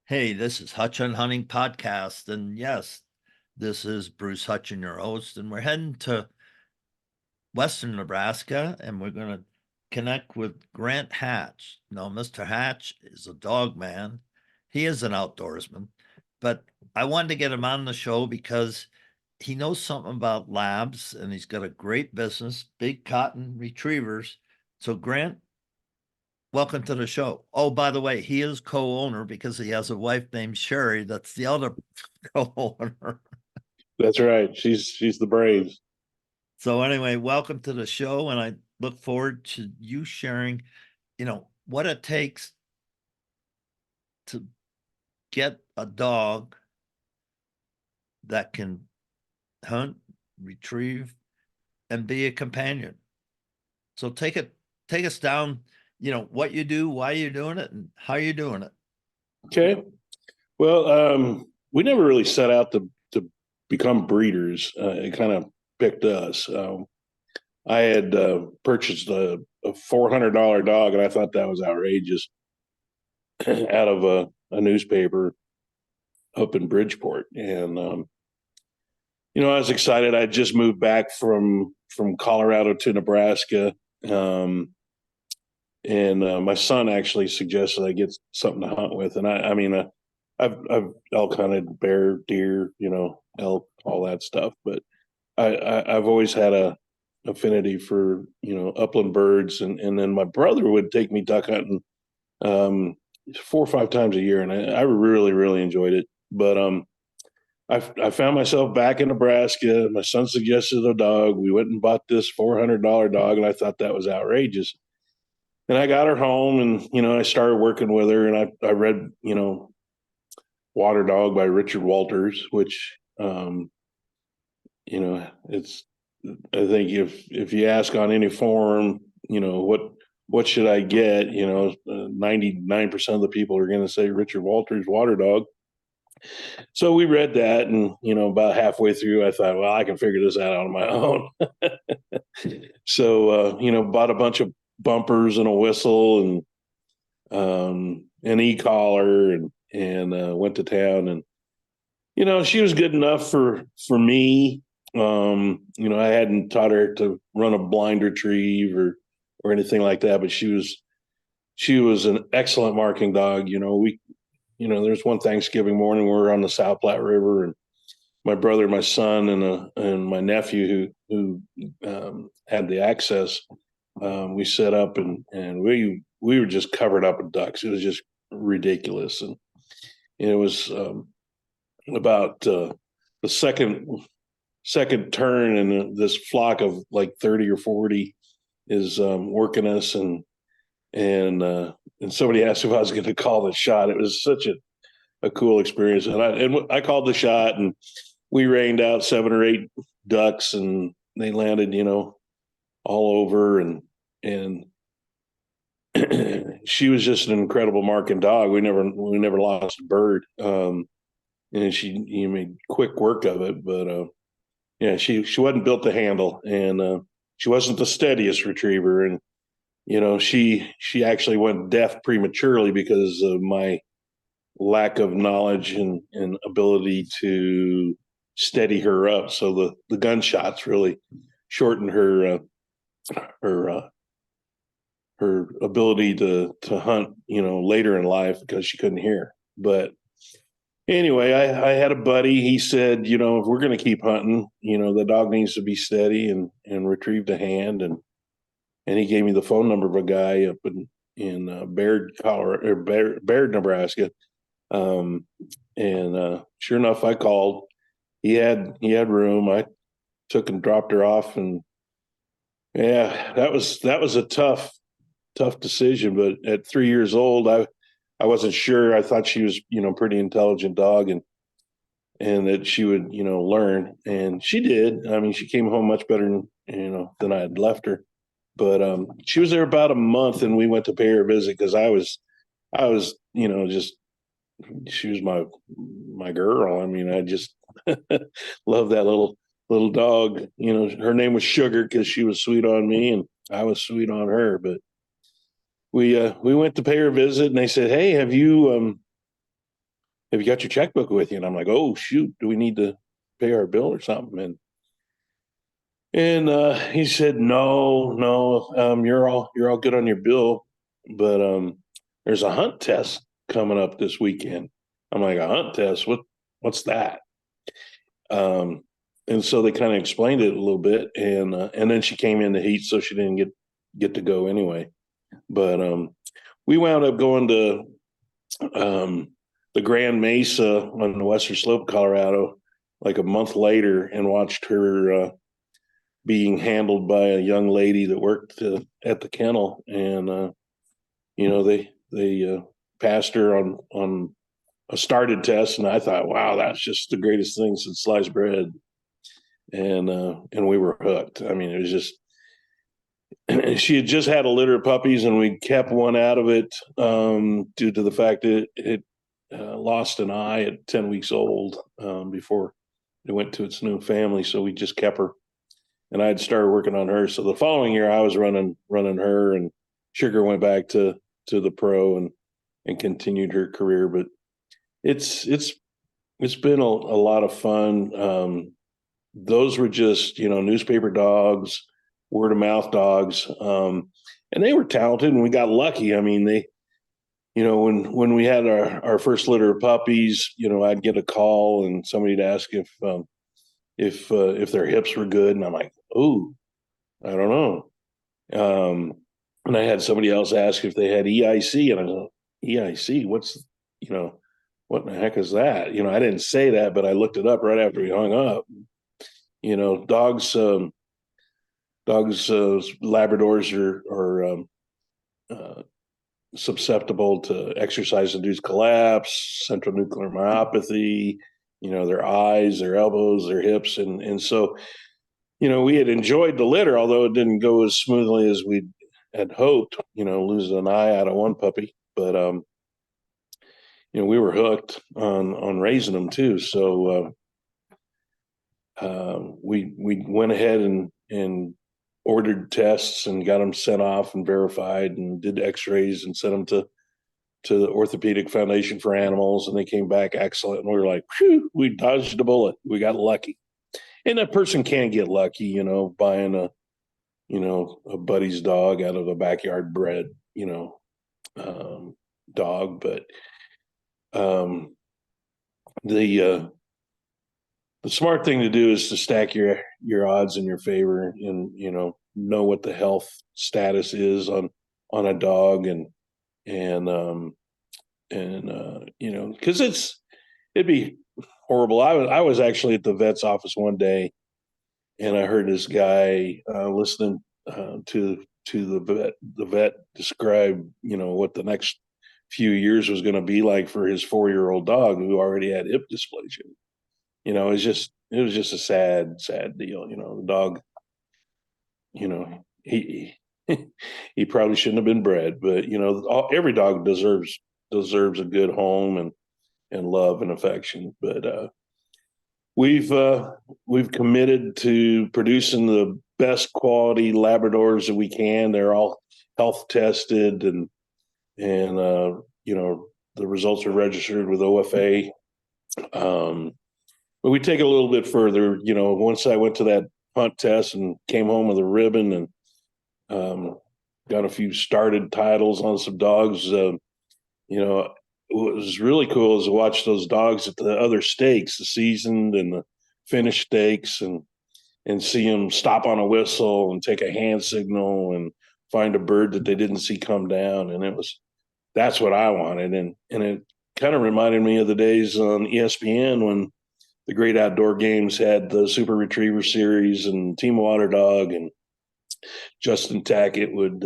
Hey, this is Hutchin Hunting Podcast. And yes, this is Bruce Hutchin, your host. And we're heading to Western Nebraska and we're going to connect with Grant Hatch. Now, Mr. Hatch is a dog man, he is an outdoorsman, but I wanted to get him on the show because he knows something about labs and he's got a great business, Big Cotton Retrievers. So, Grant, welcome to the show. Oh, by the way, he is co-owner because he has a wife named Sherry. That's the other co-owner. That's right. She's the Braves. So anyway, welcome to the show, and I look forward to you sharing, what it takes to get a dog that can hunt, retrieve, and be a companion. So take us down, what you do, why you're doing it, and how you're doing it. Okay. Well, we never really set out to become breeders. It kind of picked us. I had purchased a $400 dog, and I thought that was outrageous out of a newspaper up in Bridgeport. And I was excited. I just moved back from Colorado to Nebraska. And my son actually suggested I get something to hunt with. And I've elk hunted, bear, deer, elk, all that stuff. But I've always had a affinity for upland birds, and then my brother would take me duck hunting 4 or 5 times a year, and I really enjoyed it. But I found myself back in Nebraska. My son suggested a dog. We went and bought this $400 dog, and I thought that was outrageous. And I got her home, and I started working with her, and I read Water Dog by Richard Walters, which it's, I think if you ask on any forum, what should I get, 99% of the people are going to say Richard Walters Water Dog. So we read that, and about halfway through I thought, well, I can figure this out on my own. So bought a bunch of bumpers and a whistle and an e-collar, and went to town. And she was good enough for me. I hadn't taught her to run a blind retrieve or anything like that, but she was an excellent marking dog. There's one Thanksgiving morning we were on the South Platte River, and my brother, my son, and my nephew who had the access. We set up, and we were just covered up with ducks. It was just ridiculous, and it was about the second turn, and this flock of like 30 or 40 is working us, and somebody asked if I was going to call the shot. It was such a cool experience, and I called the shot, and we rained out 7 or 8 ducks, and they landed all over, and she was just an incredible marking dog. We never lost a bird, and she made quick work of it. But yeah, she wasn't built to handle, and she wasn't the steadiest retriever, and she actually went deaf prematurely because of my lack of knowledge and ability to steady her up. So the gunshots really shortened her her ability to hunt, later in life, because she couldn't hear. But anyway, I had a buddy. He said, if we're going to keep hunting, the dog needs to be steady and retrieve the hand. And he gave me the phone number of a guy up in Baird, Colorado, or Baird, Nebraska. And sure enough, I called. He had room. I took and dropped her off, and yeah, that was a tough decision. But at 3 years old, I wasn't sure. I thought she was, pretty intelligent dog, and that she would, learn, and she did. I mean, she came home much better than I had left her. But she was there about a month, and we went to pay her a visit because I was, just, she was my girl. I mean, I just love that little dog. Her name was Sugar because she was sweet on me, and I was sweet on her. But we went to pay her a visit, and they said, "Hey, have you have you got your checkbook with you? And I'm like, oh shoot, do we need to pay our bill or something? And he said, no, you're all good on your bill, but there's a hunt test coming up this weekend. I'm like, a hunt test? What's that? Um, and so they kind of explained it a little bit, and then she came in the heat, so she didn't get to go anyway. But we wound up going to the Grand Mesa on the western slope of Colorado like a month later and watched her being handled by a young lady that worked at the kennel, and they passed her on a started test, and I thought, wow, that's just the greatest thing since sliced bread, and we were hooked. I mean, it was just she had just had a litter of puppies, and we kept one out of it due to the fact that it lost an eye at 10 weeks old before it went to its new family. So we just kept her, and I had started working on her. So the following year, I was running her, and Sugar went back to the pro and continued her career. But it's been a lot of fun. Those were just newspaper dogs, word of mouth dogs, and they were talented, and we got lucky. I mean, they, when we had our first litter of puppies, I'd get a call and somebody'd ask if their hips were good, and I'm like, oh, I don't know. And I had somebody else ask if they had EIC, and I go, EIC, what in the heck is that? I didn't say that, but I looked it up right after we hung up. Dogs, Labradors are susceptible to exercise-induced collapse, central nuclear myopathy, their eyes, their elbows, their hips. And so, we had enjoyed the litter, although it didn't go as smoothly as we had hoped, losing an eye out of one puppy. But, we were hooked on raising them too. So we went ahead and ordered tests and got them sent off and verified and did x-rays and sent them to the Orthopedic Foundation for Animals, and they came back excellent. And we were like, phew, we dodged a bullet. We got lucky. And a person can get lucky, buying a buddy's dog out of a backyard bred, dog. But the smart thing to do is to stack your odds in your favor, and know what the health status is on a dog, and because it'd be horrible. I was actually at the vet's office one day, and I heard this guy listening to the vet describe what the next few years was going to be like for his 4-year-old dog who already had hip dysplasia. It was just a sad deal. The dog, he he probably shouldn't have been bred, but every dog deserves a good home and love and affection. But we've committed to producing the best quality Labradors that we can. They're all health tested, and the results are registered with OFA. But we take it a little bit further. Once I went to that hunt test and came home with a ribbon and got a few started titles on some dogs, what was really cool is to watch those dogs at the other stakes, the seasoned and the finished stakes, and see them stop on a whistle and take a hand signal and find a bird that they didn't see come down. And that's what I wanted. And it kind of reminded me of the days on ESPN when the Great Outdoor Games had the Super Retriever Series and Team Water Dog, and Justin Tackett would,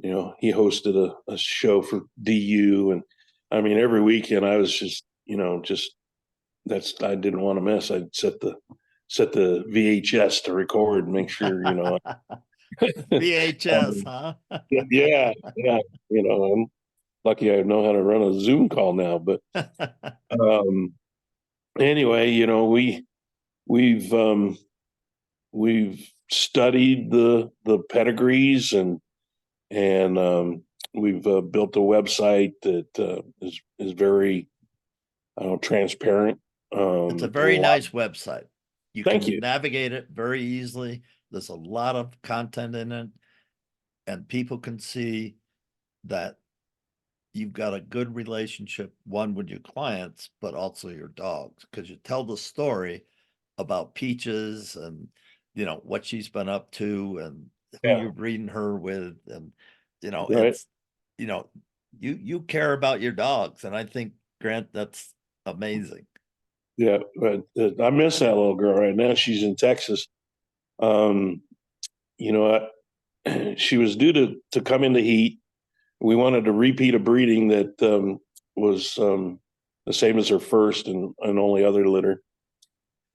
he hosted a show for DU. And I mean, every weekend I was just I didn't want to miss. I'd set the VHS to record and make sure, VHS, huh? yeah. I'm lucky I know how to run a Zoom call now, but, anyway, we've studied the pedigrees, and we've built a website that is very transparent. It's a A very lot. nice website. You Thank can you. navigate it very easily. There's a lot of content in it, and people can see that you've got a good relationship, one with your clients, but also your dogs, because you tell the story about Peaches and, what she's been up to and who Yeah. you're breeding her with. And, Right. it's, you know, you care about your dogs. And I think, Grant, that's amazing. Yeah. But I miss that little girl right now. She's in Texas. Um, you know, she was due to come into heat. We wanted to repeat a breeding that was the same as her first and only other litter.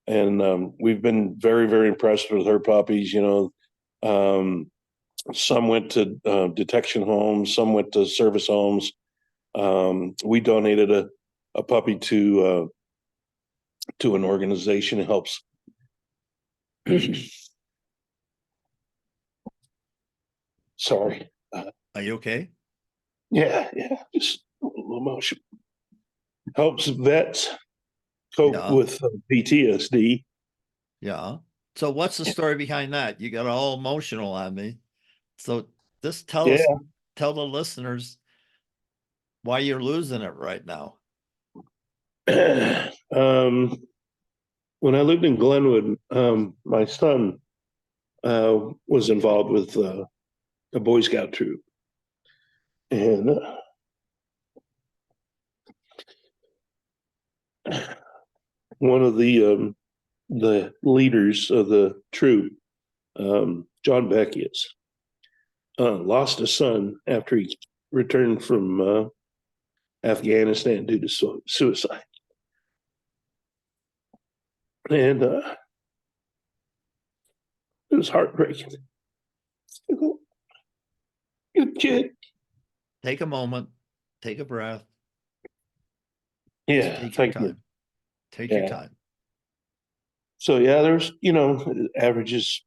And we've been very, very impressed with her puppies. Some went to detection homes, some went to service homes. We donated a puppy to an organization that helps. Sorry. Are you okay? Yeah, just a little emotion. Helps vets cope Yeah. with PTSD. Yeah. So what's the story behind that? You got all emotional on me. So just Yeah. tell the listeners why you're losing it right now. um, when I lived in Glenwood, my son was involved with a Boy Scout troop, and one of the leaders of the troop, John Beckius, lost a son after he returned from Afghanistan due to suicide. And it was heartbreaking. Good kid. Take a moment, take a breath, just Yeah, take your thank you. time. Take your Yeah. time. So yeah, there's averages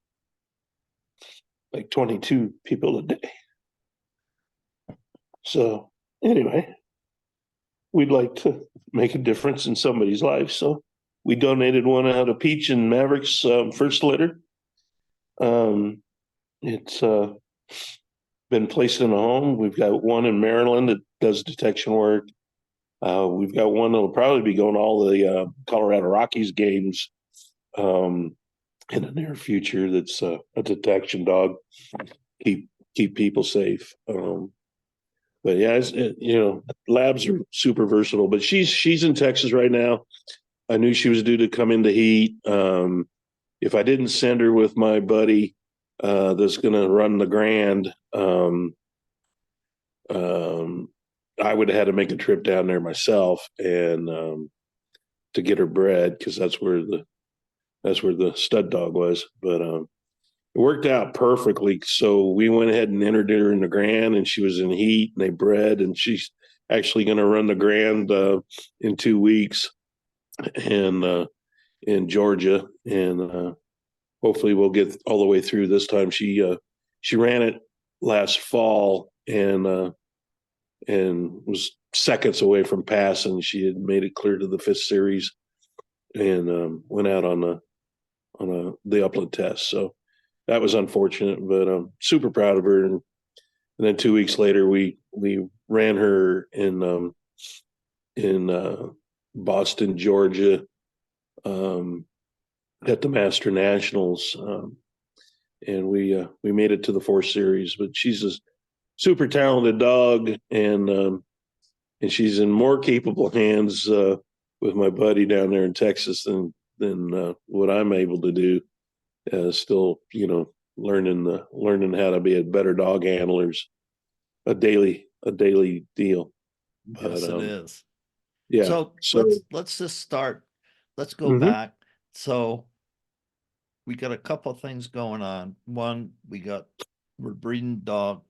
like 22 people a day. So anyway, we'd like to make a difference in somebody's life. So we donated one out of Peach and Maverick's first litter. It's been placed in a home. We've got one in Maryland that does detection work. We've got one that'll probably be going to all the Colorado Rockies games in the near future. That's a detection dog. Keep people safe. But yeah, labs are super versatile. But she's in Texas right now. I knew she was due to come into heat. If I didn't send her with my buddy that's going to run the Grand, I would have had to make a trip down there myself and to get her bred because that's where the stud dog was. But it worked out perfectly. So we went ahead and entered her in the Grand, and she was in heat, and they bred, and she's actually going to run the Grand in 2 weeks, and in Georgia, and hopefully we'll get all the way through this time. She ran it last fall and was seconds away from passing. She had made it clear to the 5th series and went out on the upland test. So that was unfortunate, but I'm super proud of her. And then 2 weeks later, we ran her in Boston, Georgia, at the Master Nationals, and we made it to the 4th series. But she's a super talented dog, and she's in more capable hands with my buddy down there in Texas than what I'm able to do. Still, learning how to be a better dog handlers, a daily deal. Yes, But it is. yeah, So so let's just start. Let's go mhm. back. So we got a couple of things going on. One, we're breeding dogs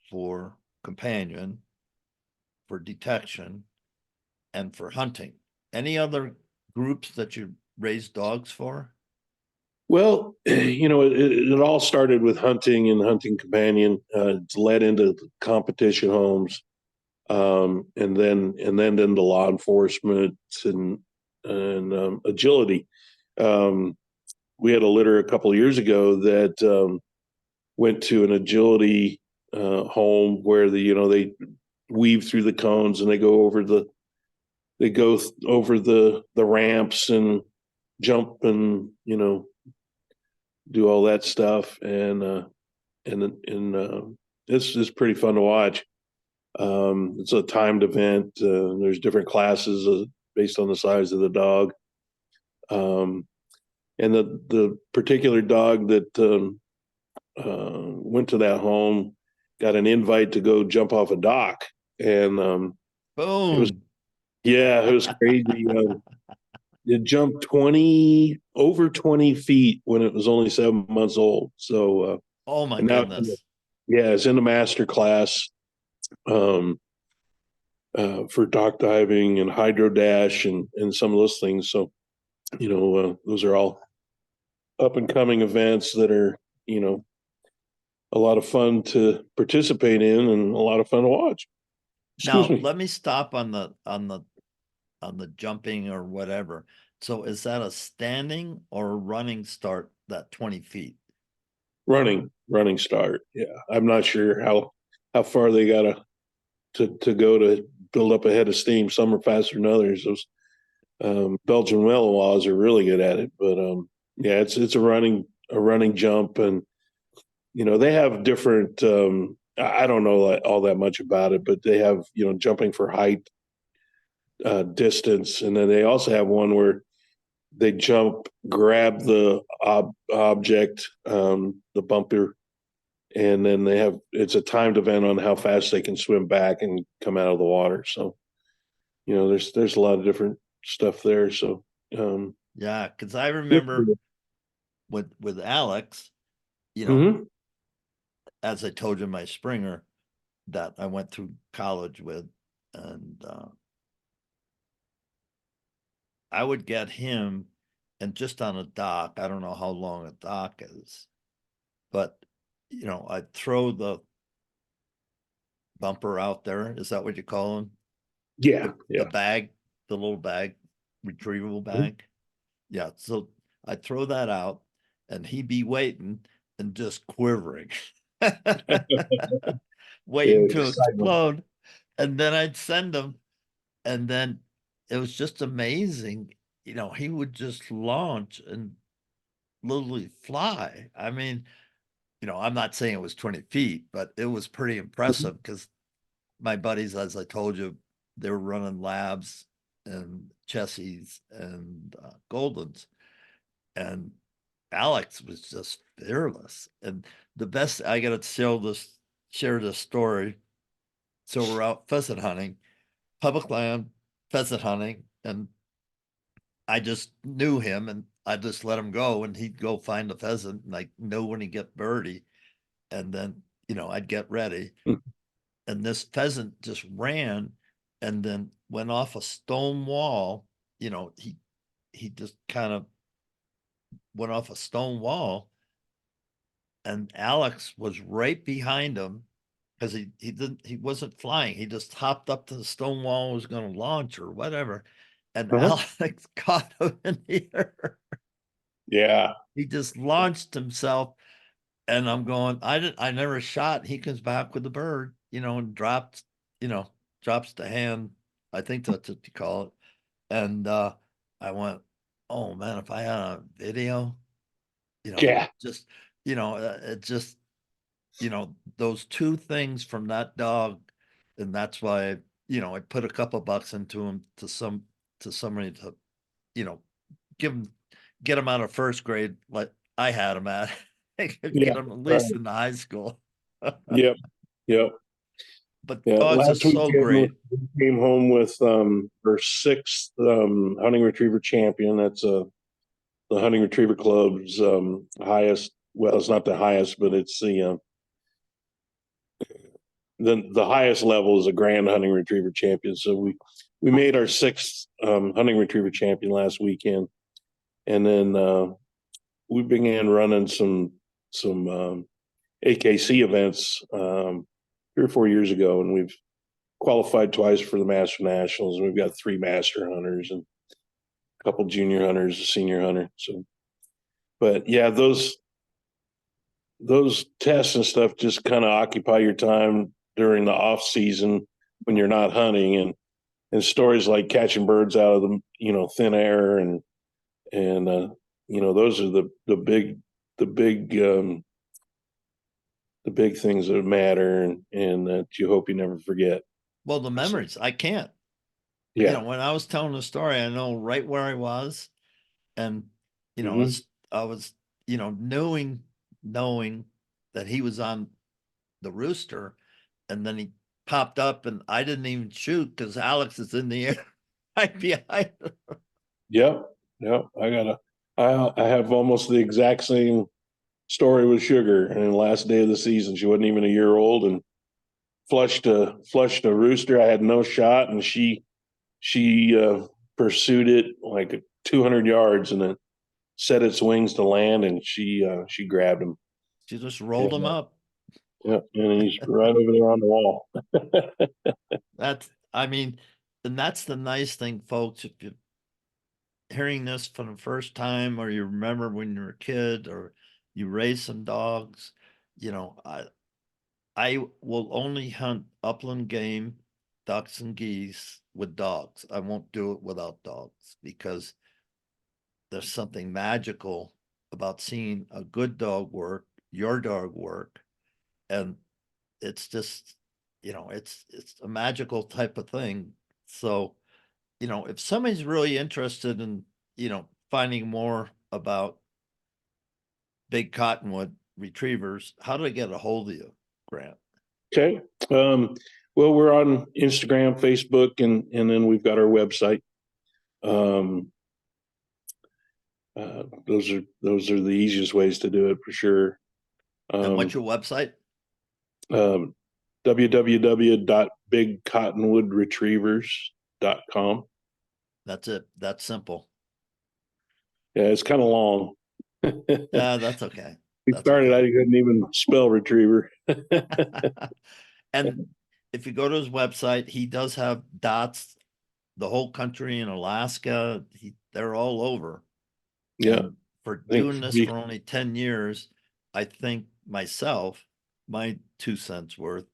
for companion, for detection, and for hunting. Any other groups that you raise dogs for? Well, it all started with hunting and hunting companion. It's led into competition homes. and then into law enforcement and agility. We had a litter a couple of years ago that went to an agility home where they weave through the cones and they go over the ramps and jump and do all that stuff, and it's pretty fun to watch. It's a timed event. There's different classes based on the size of the dog. And the particular dog that went to that home got an invite to go jump off a dock, and Boom. it was crazy. It jumped over 20 feet when it was only 7 months old. So, Oh my and now, goodness. it's in the master class for dock diving and hydro dash and some of those things. So, those are all up and coming events that are, a lot of fun to participate in and a lot of fun to watch. Excuse Now me. let me stop on the jumping or whatever. So is that a standing or a running start, that 20 feet? Running start. Yeah. I'm not sure how far they gotta to go to build up a head of steam. Some are faster than others. Those Belgian Malinois are really good at it, but yeah, it's a running jump, and they have different. I don't know all that much about it, but they have jumping for height, distance, and then they also have one where they jump, grab the object, the bumper, and then it's a timed event on how fast they can swim back and come out of the water. So there's a lot of different stuff there. So Yeah, because I remember with Alex, mm-hmm. as I told you, my Springer that I went through college with, and I would get him, and just on a dock, I don't know how long a dock is, but I'd throw the bumper out there. Is that what you call them? Yeah, The bag, the little bag, retrievable bag. Yeah. So I'd throw that out and he'd be waiting and just quivering, waiting to excitement. explode. And then I'd send him. And then it was just amazing. He would just launch and literally fly. I mean, I'm not saying it was 20 feet, but it was pretty impressive because my buddies, as I told you, they were running labs and Chessies and Goldens. And Alex was just fearless. And the best, I got to share this story. So we're out pheasant hunting, public land, pheasant hunting, and I just knew him and I just let him go and he'd go find the pheasant and I know when he get birdie. And then, I'd get ready. And this pheasant just ran and then went off a stone wall. He just kind of went off a stone wall, and Alex was right behind him because he wasn't flying. He just hopped up to the stone wall and was going to launch or whatever, and Alex caught him in the air. Yeah. He just launched himself, and I'm going. I never shot. He comes back with the bird, and you know, drops the hand. I think that's what you call it. And I went, oh man, if I had a video, Yeah. just it just those two things from that dog, and that's why I put a couple bucks into him to somebody to you know give him get him out of first grade like I had him at, Yeah. get him at Right. least in the high school. Yep. Yep. But Yeah. dogs are Last so weekend we great. came home with our sixth hunting retriever champion. That's the hunting retriever club's highest. Well, it's not the highest, but it's the highest level is a grand hunting retriever champion. So we made our sixth hunting retriever champion last weekend, and then we began running some AKC events 3 or 4 years ago, and we've qualified twice for the Master Nationals. We've got 3 master hunters and a couple junior hunters, a senior hunter. So, but yeah, those tests and stuff just kind of occupy your time during the off season when you're not hunting, and stories like catching birds out of the thin air and those are the big things that matter and that you hope you never forget. Well, the memories, I can't. Yeah. When I was telling the story, I know right where I was, and Mhm. I was knowing that he was on the rooster, and then he popped up, and I didn't even shoot because Alex is in the air right behind him. Yep. Yep. I have almost the exact same story with Sugar. And the last day of the season, she wasn't even a year old and flushed a rooster. I had no shot, and she pursued it like 200 yards and then set its wings to land, and she grabbed him. She just rolled him Yeah. up. Yeah, and he's right over there on the wall. I mean, and that's the nice thing, folks. If you're hearing this for the first time, or you remember when you were a kid, or you raised some dogs, I will only hunt upland game, ducks and geese with dogs. I won't do it without dogs because there's something magical about seeing a good dog work, your dog work, and it's just, it's a magical type of thing. So, if somebody's really interested in, finding more about Big Cottonwood Retrievers, how do they get a hold of you, Grant? Okay. Well, we're on Instagram, Facebook, and then we've got our website. Um, those are the easiest ways to do it for sure. And what's your website? Um, www.bigcottonwoodretrievers.com. That's it. That's simple. Yeah, it's kind of long. Yeah, that's okay. We That's started, I okay. couldn't even spell retriever. And if you go to his website, he does have dots, the whole country in Alaska. They're all over. Yeah, And for I think doing this for only 10 years, I think myself, my 2 cents worth,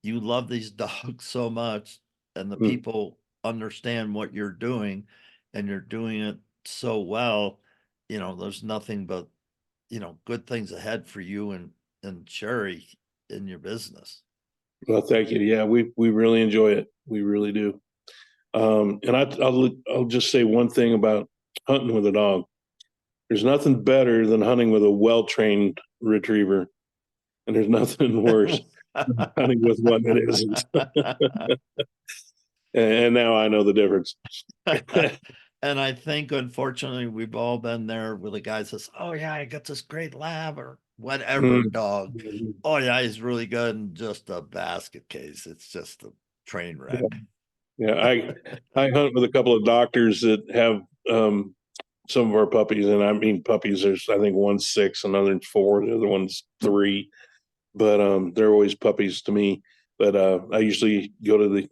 you love these dogs so much, and the people understand what you're doing, and you're doing it so well. There's nothing but, good things ahead for you and Sherry in your business. Well, thank you. Yeah, we really enjoy it. We really do. And I'll just say one thing about hunting with a dog. There's nothing better than hunting with a well-trained retriever, and there's nothing worse than hunting with one that isn't. And now I know the difference. And I think, unfortunately, we've all been there where the guy says, "Oh yeah, I got this great lab or whatever dog. Mm. Oh yeah, he's really good," and just a basket case. It's just a train wreck. Yeah, I hunt with a couple of doctors that have some of our puppies, and I mean puppies. There's I think one's 6, another's 4, the other one's 3, but they're always puppies to me. But I usually go to the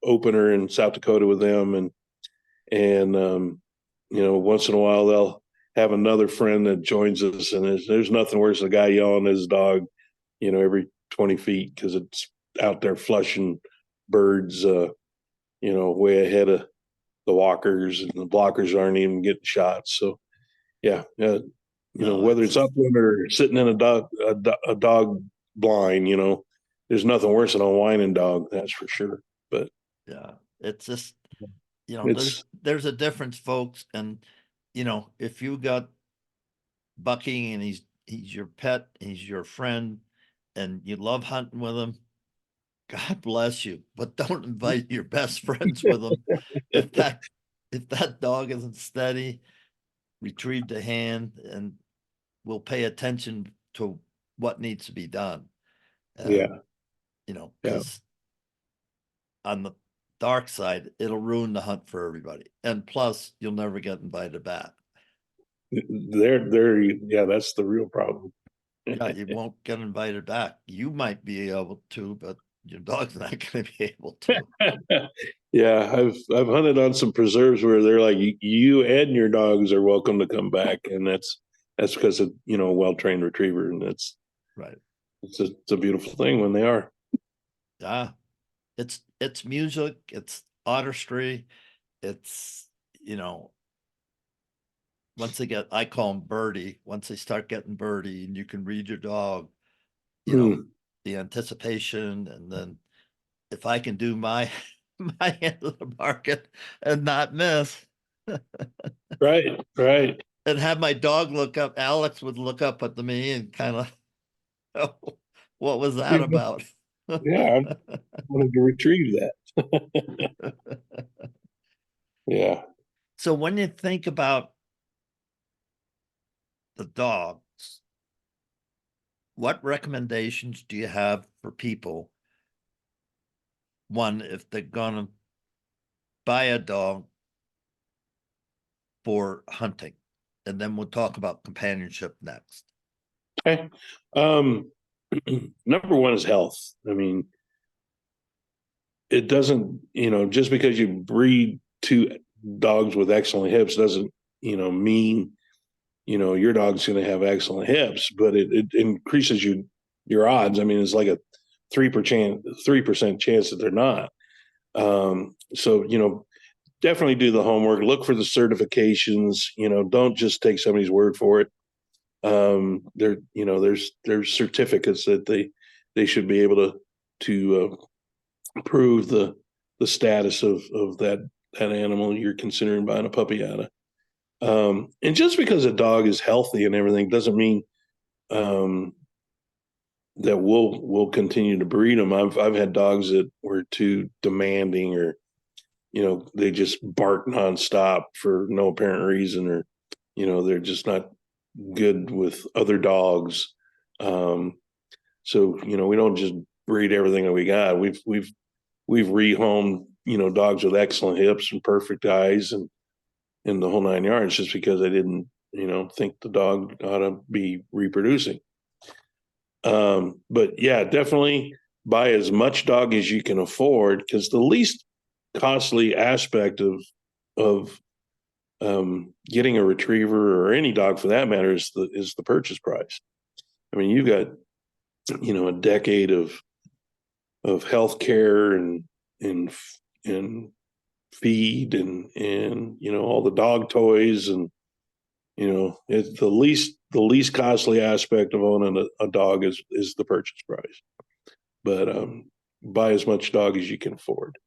opener in South Dakota with them, and once in a while they'll have another friend that joins us, and there's nothing worse than a guy yelling at his dog, every 20 feet because it's out there flushing birds, way ahead of the walkers, and the blockers aren't even getting shots. So yeah, No, whether it's upland or sitting in a dog blind, there's nothing worse than a whining dog, that's for sure. But yeah, it's just, it's there's a difference, folks. And, if you got Bucky and he's your pet, he's your friend, and you love hunting with him, God bless you. But don't invite your best friends with him. If that dog isn't steady, retrieve the hand, and will pay attention to what needs to be done. And, yeah, yeah. because on the dark side, it'll ruin the hunt for everybody. And plus, you'll never get invited back. Yeah, that's the real problem. Yeah, you won't get invited back. You might be able to, but your dog's not going to be able to. Yeah, I've hunted on some preserves where they're like, you and your dogs are welcome to come back, and that's because of a well-trained retriever, and Right. it's a beautiful thing when they are. Yeah. It's music, it's artistry, it's, once they get, I call them birdie, once they start getting birdie and you can read your dog, the anticipation, and then if I can do my my end of the market and not miss, Right. and have my dog look up, Alex would look up at me and kind of, oh, what was that about? Yeah, I wanted to retrieve that. Yeah. So when you think about the dogs, what recommendations do you have for people? One, if they're gonna buy a dog for hunting, and then we'll talk about companionship next. Okay. Number one is health. I mean, it doesn't, just because you breed two dogs with excellent hips doesn't, mean, your dog's going to have excellent hips, but it increases your odds. I mean, it's like a 3% chance that they're not. So, definitely do the homework, look for the certifications, don't just take somebody's word for it. There's certificates that they should be able to prove the status of that animal you're considering buying a puppy out of. And just because a dog is healthy and everything doesn't mean that we'll continue to breed them. I've had dogs that were too demanding, or they just bark nonstop for no apparent reason, or they're just not good with other dogs. So we don't just breed everything that we got. We've rehomed dogs with excellent hips and perfect eyes and the whole nine yards, just because I didn't think the dog ought to be reproducing. But yeah, definitely buy as much dog as you can afford, because the least costly aspect of getting a retriever, or any dog for that matter, is the purchase price. I mean, you've got a decade of health care and feed and all the dog toys, and it's the least costly aspect of owning a dog is the purchase price. But buy as much dog as you can afford.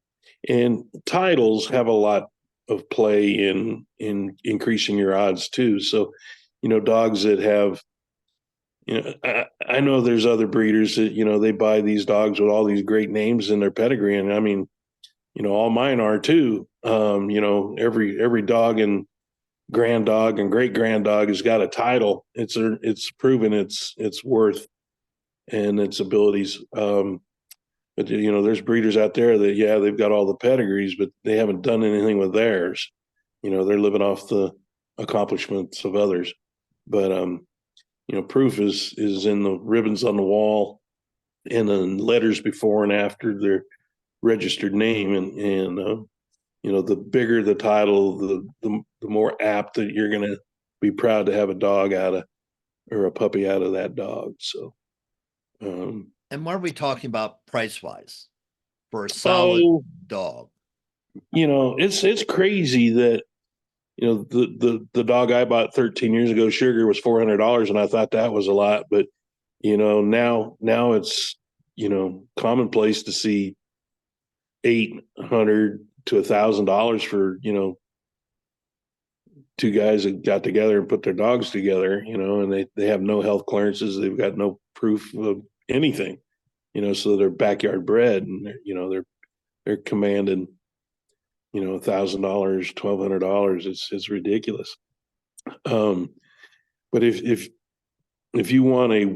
And titles have a lot of play in increasing your odds too. So dogs that have, I know there's other breeders that they buy these dogs with all these great names in their pedigree, and I mean, all mine are too. Every dog and grand dog and great grand dog has got a title. It's proven its worth and its abilities. But there's breeders out there that, yeah, they've got all the pedigrees, but they haven't done anything with theirs. They're living off the accomplishments of others. But proof is in the ribbons on the wall and the letters before and after their registered name, and the bigger the title, the more apt that you're going to be proud to have a dog out of, or a puppy out of that dog. So, and what are we talking about price wise for a solid dog? It's crazy that the dog I bought 13 years ago, Sugar, was $400, and I thought that was a lot, but now it's commonplace to see $800 to $1,000 for two guys that got together and put their dogs together, and they have no health clearances, they've got no proof of anything, so they're backyard bred, and they're commanding $1,000, $1,200. It's ridiculous. But if you want a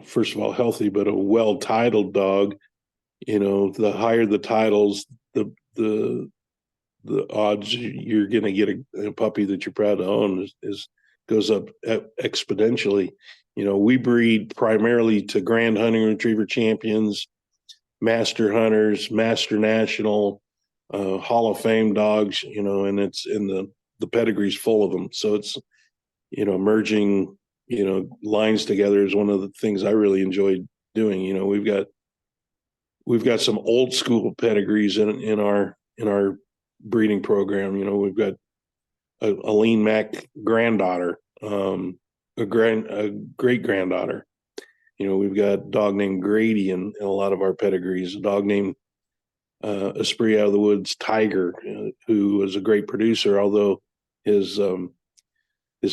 first of all healthy, but a well titled dog, the higher the titles, the odds you're going to get a puppy that you're proud to own is goes up exponentially. we breed primarily to Grand Hunting Retriever Champions, Master Hunters, Master National, Hall of Fame dogs, and it's in the pedigree's full of them. So it's, merging, lines together is one of the things I really enjoyed doing. We've got some old school pedigrees in our breeding program. We've got a lean Mac granddaughter, a great granddaughter. We've got a dog named Grady in a lot of our pedigrees, a dog named Esprit Out of the Woods Tiger, who was a great producer, although his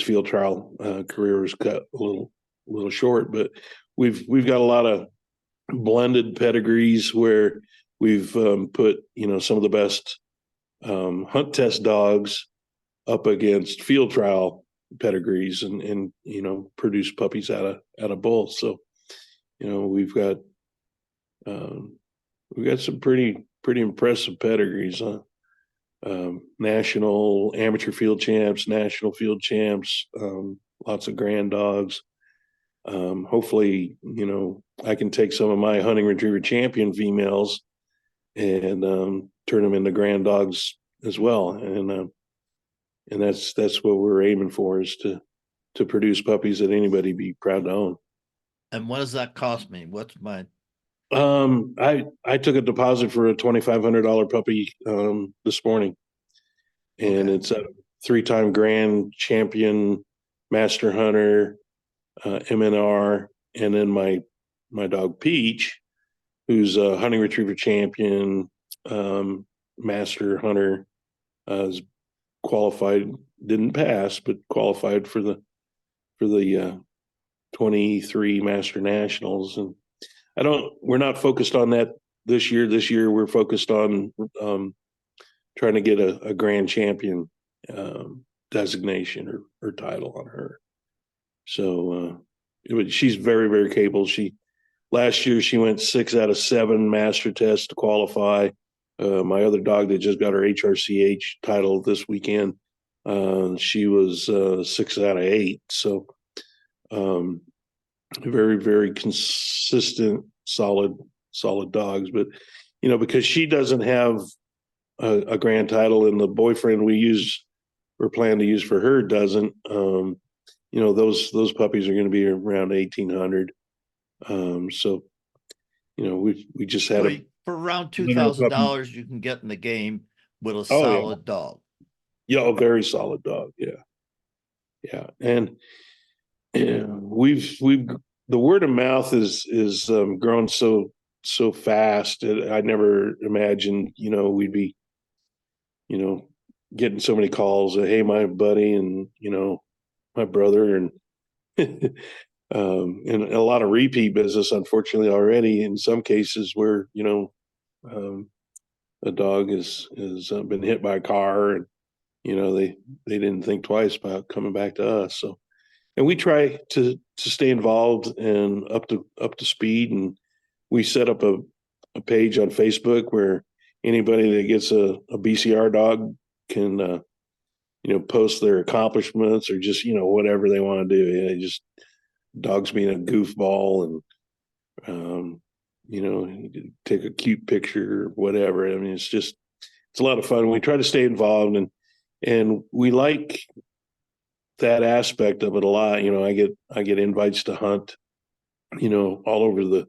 field trial career was cut a little short. But we've got a lot of blended pedigrees where we've put some of the best hunt test dogs up against field trial pedigrees and produce puppies out of both. So we've got some pretty impressive pedigrees. National amateur field champs, national field champs, lots of grand dogs. Hopefully, I can take some of my hunting retriever champion females and turn them into grand dogs as well. And that's what we're aiming for, is to produce puppies that anybody be proud to own. And what does that cost me? What's my? I took a deposit for a $2,500 puppy this morning, and Okay. it's a 3-time grand champion, master hunter, MNR, and then my dog Peach, who's a hunting retriever champion, master hunter, is qualified, didn't pass, but qualified for the 23 master nationals. And we're not focused on that this year. This year we're focused on trying to get a grand champion designation or title on her. So she's very, very capable. Last year she went 6 out of 7 master tests to qualify. My other dog that just got her HRCH title this weekend, she was 6 out of 8. So very, very consistent, solid dogs. But because she doesn't have a grand title, and the boyfriend we're planning to use for her doesn't, those puppies are going to be around 1,800. So we just had for around $2,000 you can get in the game with a solid dog. Yeah, a very solid dog. Yeah. And we've the word of mouth is grown so fast. I never imagined we'd be getting so many calls. Hey, my buddy, and my brother, and and a lot of repeat business, unfortunately, already in some cases where a dog has been hit by a car, and they didn't think twice about coming back to us. So, and we try to stay involved and up to speed, and we set up a page on Facebook where anybody that gets a BCR dog can post their accomplishments, or just whatever they want to do. Just dogs being a goofball, and take a cute picture or whatever. I mean, it's a lot of fun. We try to stay involved, and we like that aspect of it a lot. I get invites to hunt, all over the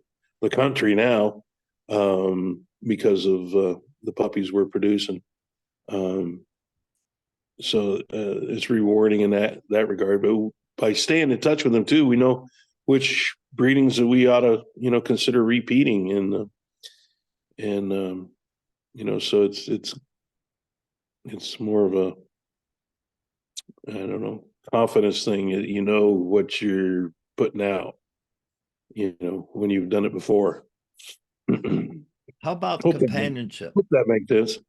country now, because of the puppies we're producing. So it's rewarding in that regard. But by staying in touch with them too, we know which breedings that we ought to consider repeating, and so it's more of a, I don't know, confidence thing. What you're putting out, when you've done it before. How about Hope companionship? Hope that makes sense.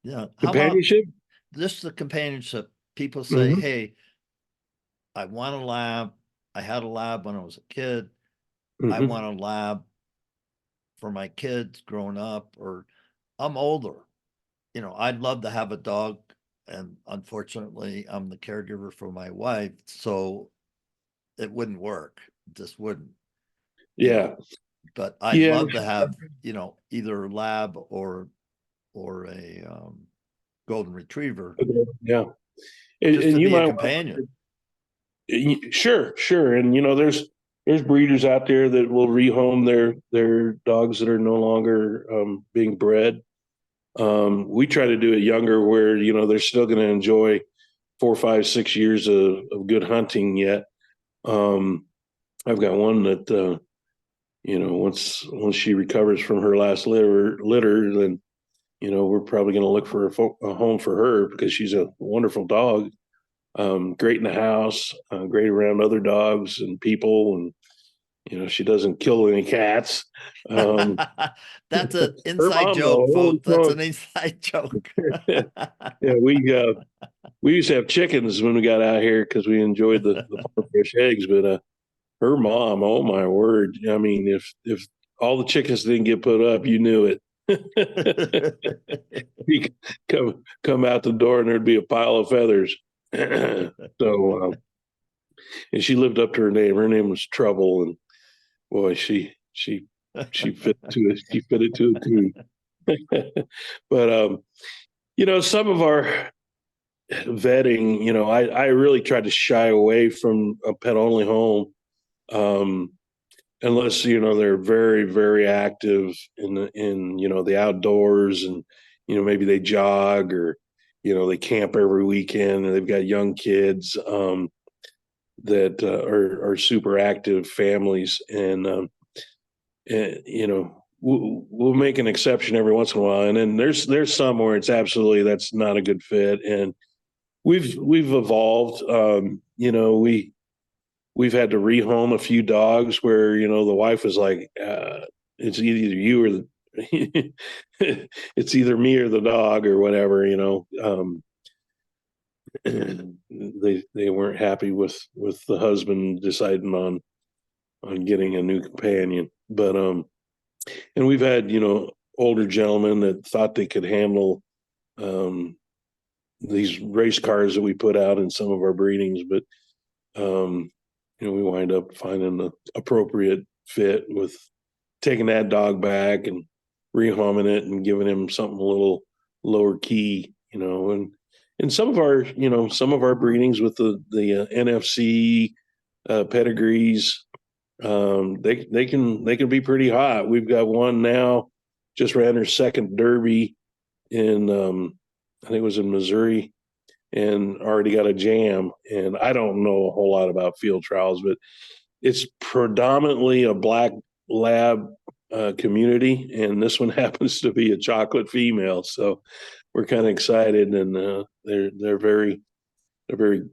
Yeah. Companionship? This the companionship. People say, Mhm. hey, I want a lab. I had a lab when I was a kid. I Mhm. want a lab for my kids growing up, or I'm older. I'd love to have a dog. And unfortunately, I'm the caregiver for my wife, so it wouldn't work. just wouldn't. Yeah. But I'd Yeah. love to have, either a lab or a golden retriever, Yeah. just to And you be a might, companion. sure. And there's breeders out there that will rehome their dogs that are no longer being bred. We try to do it younger where, they're still going to enjoy 4, 5, 6 years of good hunting yet. I've got one that, once she recovers from her last litter, then, we're probably going to look for a home for her because she's a wonderful dog. Great in the house, great around other dogs and people. And, she doesn't kill any cats. That's an Her inside mom, joke, though, holy folks. That's an smokes. inside joke. Yeah, we used to have chickens when we got out here because we enjoyed the farm fresh eggs. But her mom, oh my word! I mean, if all the chickens didn't get put up, you knew it. You could come out the door and there'd be a pile of feathers. So, and she lived up to her name. Her name was Trouble, and boy, she fit to it. She fit it to a T. But some of our vetting, I really tried to shy away from a pet only home, unless they're very, very active in the outdoors, and maybe they jog, or they camp every weekend, and they've got young kids that are super active families. And we'll make an exception every once in a while, and then there's some where it's absolutely that's not a good fit. And we've evolved. We've had to rehome a few dogs where the wife was like, it's either you or it's either me or the dog or whatever. They weren't happy with the husband deciding on getting a new companion. But and we've had older gentlemen that thought they could handle um these race cars that we put out in some of our breedings, but we wind up finding the appropriate fit with taking that dog back and rehoming it and giving him something a little lower key, and some of our breedings with the NFC pedigrees, they can be pretty hot. We've got one now, just ran her second Derby in I think it was in Missouri, and already got a jam. And I don't know a whole lot about field trials, but it's predominantly a black lab community, and this one happens to be a chocolate female. So we're kind of excited, and they're very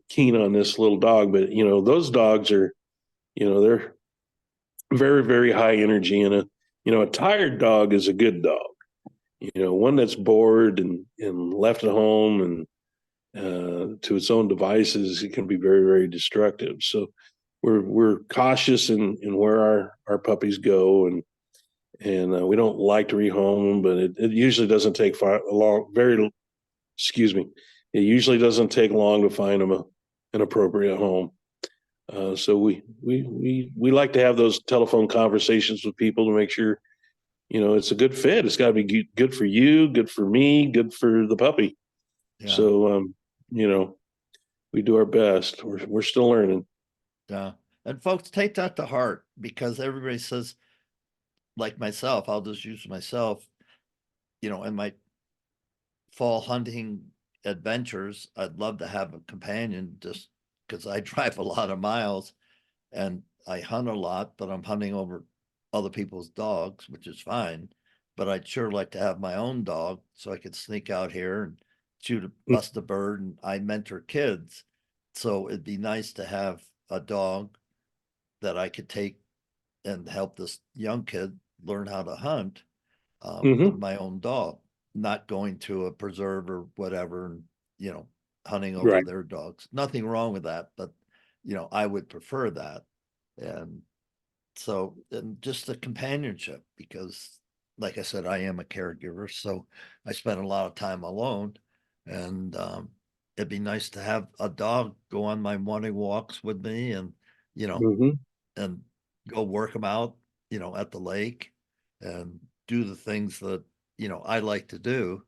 keen on this little dog. But those dogs are they're very, very high energy, and a tired dog is a good dog. One that's bored and left at home and to its own devices, it can be very, very destructive. So we're cautious in where our puppies go, and we don't like to rehome them, but it usually doesn't take it usually doesn't take long to find them an appropriate home. So we like to have those telephone conversations with people to make sure it's a good fit. It's got to be good for you, good for me, good for the puppy. Yeah. So we do our best. We're still learning. Yeah. And folks, take that to heart, because everybody says, like myself, I'll just use myself, in my fall hunting adventures, I'd love to have a companion, just because I drive a lot of miles and I hunt a lot, but I'm hunting over other people's dogs, which is fine. But I'd sure like to have my own dog so I could sneak out here and bust a bird. And I mentor kids. So it'd be nice to have a dog that I could take and help this young kid learn how to hunt with my own dog, not going to a preserve or whatever and, hunting over Right. their dogs. Nothing wrong with that, but, I would prefer that. And so, and just the companionship, because like I said, I am a caregiver, so I spend a lot of time alone, and it'd be nice to have a dog go on my morning walks with me, and Mm-hmm. and go work them out, at the lake and do the things that, I like to do,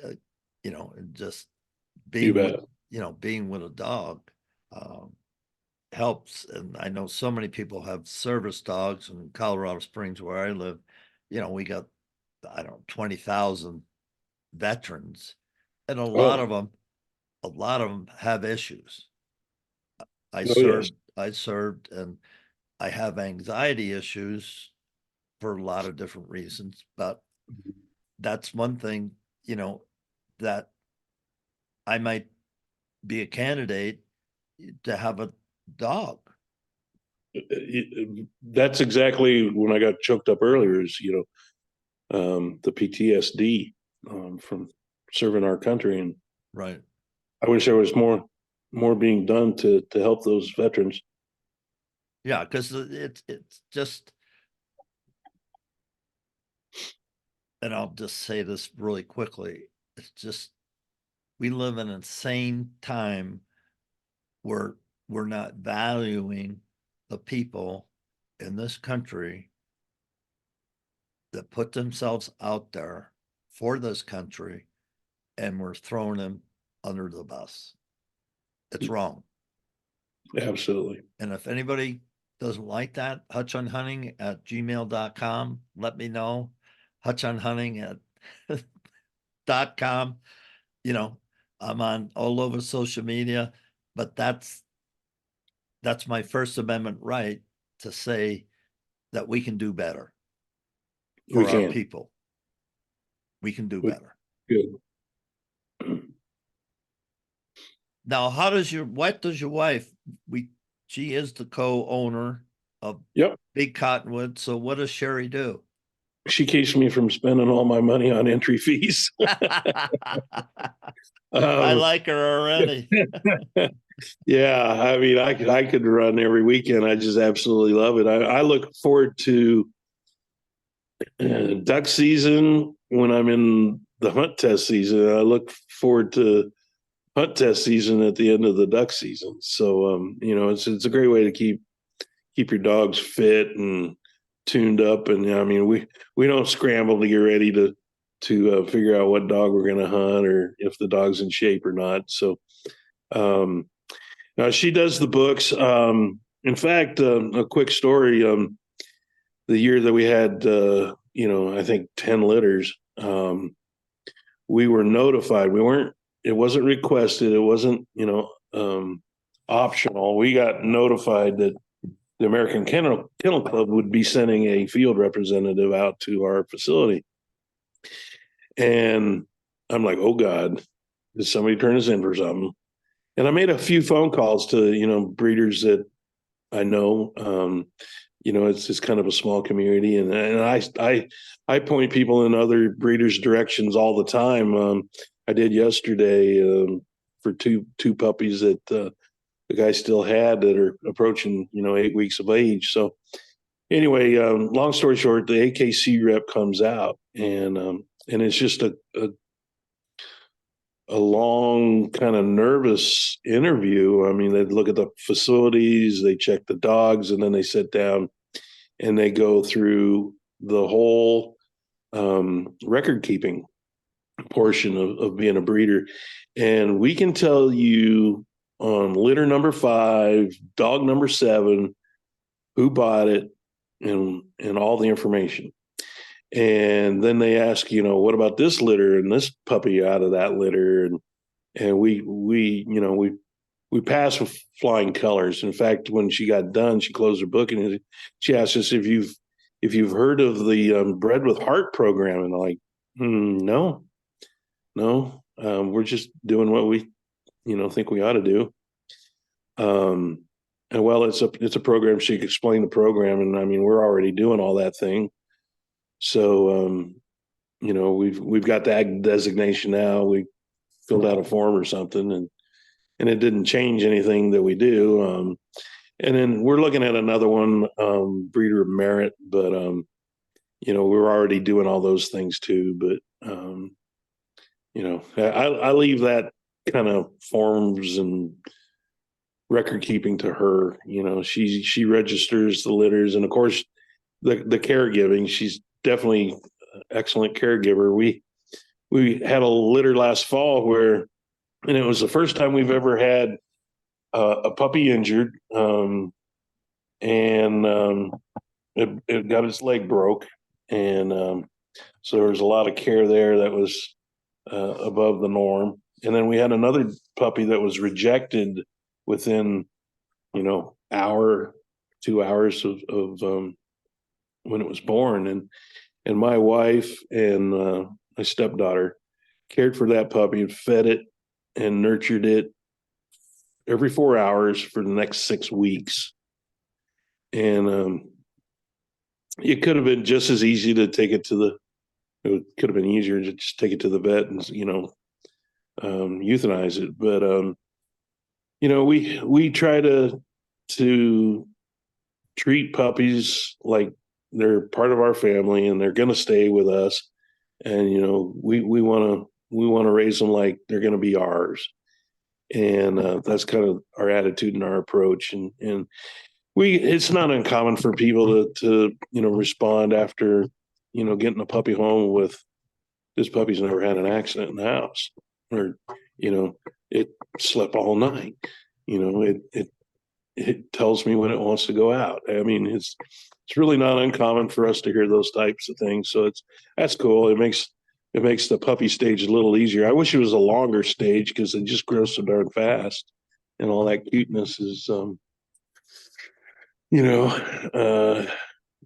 uh, and just You being with, bet. being with a dog, um, helps. And I know so many people have service dogs in Colorado Springs where I live. We got, I don't know, 20,000 veterans, and Oh, a lot of them have issues. oh yes. I served, and I have anxiety issues for a lot of different reasons, but that's one thing, that I might be a candidate to have a dog. That's exactly when I got choked up earlier. Is the PTSD from serving our country, and Right. I wish there was more being done to help those veterans. Yeah, because it's just, and I'll just say this really quickly. It's just, we live in an insane time where we're not valuing the people in this country that put themselves out there for this country, and we're throwing them under the bus. It's wrong. Absolutely. And if anybody doesn't like that, hutchonhunting@gmail.com. Let me know. Hutchonhunting@.com. You know, I'm on all over social media, but that's my First Amendment right to say that we can do better We for our can. people. We can do We, better. good. Now, what does your wife, she is the co-owner of Yep. Big Cottonwood. So what does Sherry do? She keeps me from spending all my money on entry fees. I um, like her already. yeah, I mean, I could run every weekend. I just absolutely love it. I look forward to duck season when I'm in the hunt test season. I look forward to hunt test season at the end of the duck season. So, it's a great way to keep your dogs fit and tuned up. And I mean, we don't scramble to get ready to figure out what dog we're going to hunt or if the dog's in shape or not. So, um, now she does the books. In fact, a quick story. The year that we had, I think 10 litters, we were notified. We weren't, it wasn't requested. It wasn't, optional. We got notified that the American Kennel Club would be sending a field representative out to our facility. And I'm like, oh God, did somebody turn us in for something? And I made a few phone calls to, breeders that I know. It's kind of a small community, and I point people in other breeders' directions all the time. I did yesterday for two puppies that the guy still had that are approaching 8 weeks of age. So anyway, long story short, the AKC rep comes out, and it's just a long kind of nervous interview. I mean, they look at the facilities, they check the dogs, and then they sit down and they go through the whole record keeping portion of being a breeder. And we can tell you on litter number 5, dog number 7, who bought it, and all the information. And then they ask, what about this litter and this puppy out of that litter? And we passed with flying colors. In fact, when she got done, she closed her book and she asked us if you've heard of the Bred with Heart program. And I'm like, no, we're just doing what we think we ought to do. And well, it's a program. She explained the program, and I mean, we're already doing all that thing. So we've got the ag designation now. We filled out a form or something, and it didn't change anything that we do. And then we're looking at another one, breeder of merit, but we're already doing all those things too. But I leave that kind of forms and record keeping to her. You know, she registers the litters, and of course the caregiving. She's definitely an excellent caregiver. We had a litter last fall and it was the first time we've ever had a puppy injured, and it got its leg broke, and so there was a lot of care there that was above the norm. And then we had another puppy that was rejected within, hour, 2 hours of when it was born, and my wife and my stepdaughter cared for that puppy and fed it and nurtured it every 4 hours for the next 6 weeks. And it could have been just as easy to take it it could have been easier to just take it to the vet and, euthanize it. But, we try to treat puppies like they're part of our family and they're going to stay with us. And, we want to raise them like they're going to be ours. And that's kind of our attitude and our approach. And it's not uncommon for people to respond after, getting a puppy home with, this puppy's never had an accident in the house, or, it slept all night. It tells me when it wants to go out. I mean, it's really not uncommon for us to hear those types of things. So that's cool. It makes the puppy stage a little easier. I wish it was a longer stage because it just grows so darn fast, and all that cuteness is,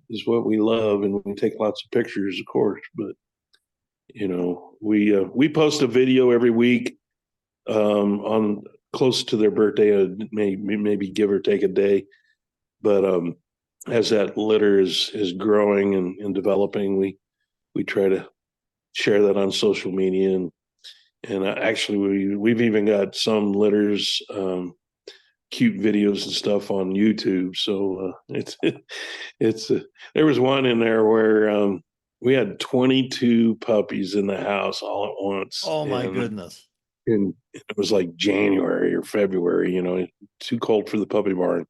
is what we love, and we take lots of pictures, of course. But we post a video every week on close to their birthday, maybe give or take a day. But as that litter is growing and developing, we try to share that on social media, and actually we've even got some litters, cute videos and stuff on YouTube. So it's there was one in there where we had 22 puppies in the house all at once. Oh my goodness. And it was like January or February, too cold for the puppy barn.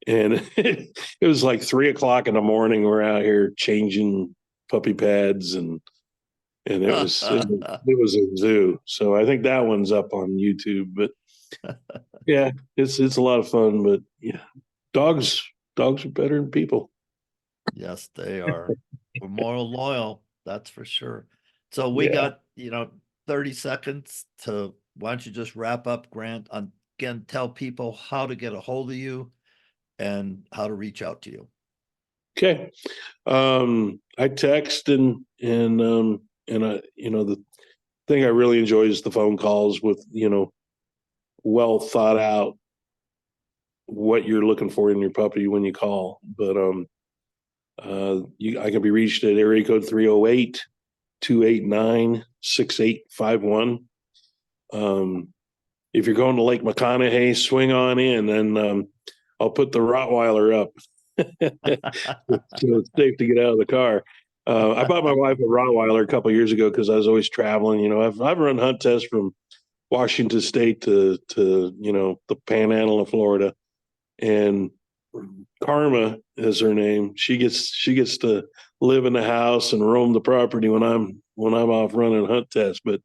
And it was like 3:00 in the morning. We're out here changing puppy pads, and it was a zoo. So I think that one's up on YouTube. But yeah, it's a lot of fun. But yeah, dogs are better than people. Yes, they are. We're more loyal, that's for sure. So we got 30 seconds to, why don't you just wrap up, Grant? Again, tell people how to get a hold of you and how to reach out to you. Okay. I text and the thing I really enjoy is the phone calls with, well thought out what you're looking for in your puppy when you call. But I can be reached at area code 308-289-6851. If you're going to Lake McConaughey, swing on in, and I'll put the Rottweiler up. So it's safe to get out of the car. I bought my wife a Rottweiler a couple of years ago because I was always traveling. I've run hunt tests from Washington State to the Panhandle of Florida, and Karma is her name. She gets to live in the house and roam the property when I'm off running hunt tests. But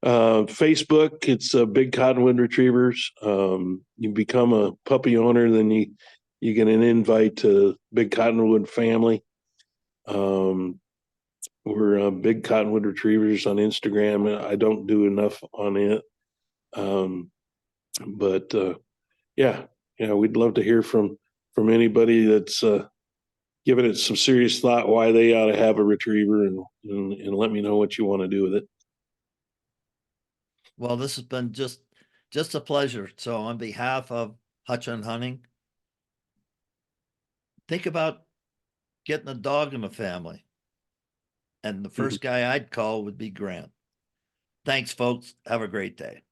Facebook, it's Big Cottonwood Retrievers. You become a puppy owner, then you get an invite to Big Cottonwood family. We're Big Cottonwood Retrievers on Instagram. I don't do enough on it. But we'd love to hear from anybody that's giving it some serious thought why they ought to have a retriever, and let me know what you want to do with it. Well, this has been just a pleasure. So on behalf of Hutch on Hunting, think about getting a dog in the family. And the first guy I'd call would be Grant. Thanks, folks. Have a great day.